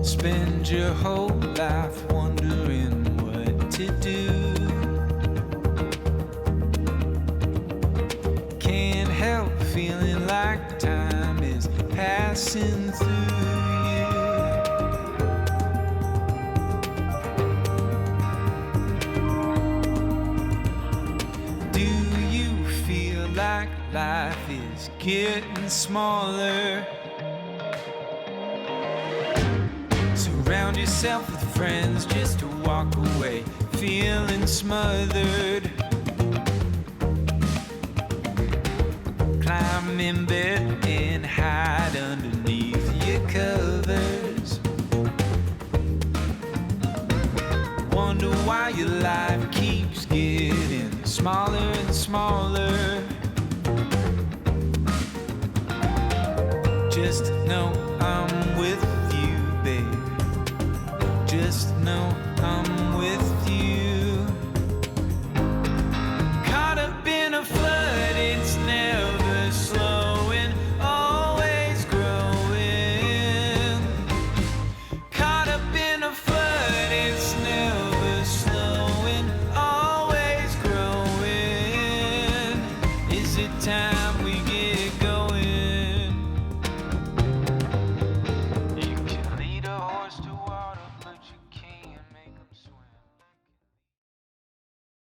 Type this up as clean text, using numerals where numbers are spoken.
Spend your whole life wondering what to do. Can't help feeling like time is passing through you. Do you feel like life is getting smaller? Surround yourself with friends just to walk away feeling smothered. Climb in bed and hide underneath your covers. Wonder why your life keeps getting smaller and smaller. Just know I'm with you, babe. Just know I'm with you. Caught up in a flood, it's never slowing, always growing. Caught up in a flood, it's never slowing, always growing. Is it time we get going?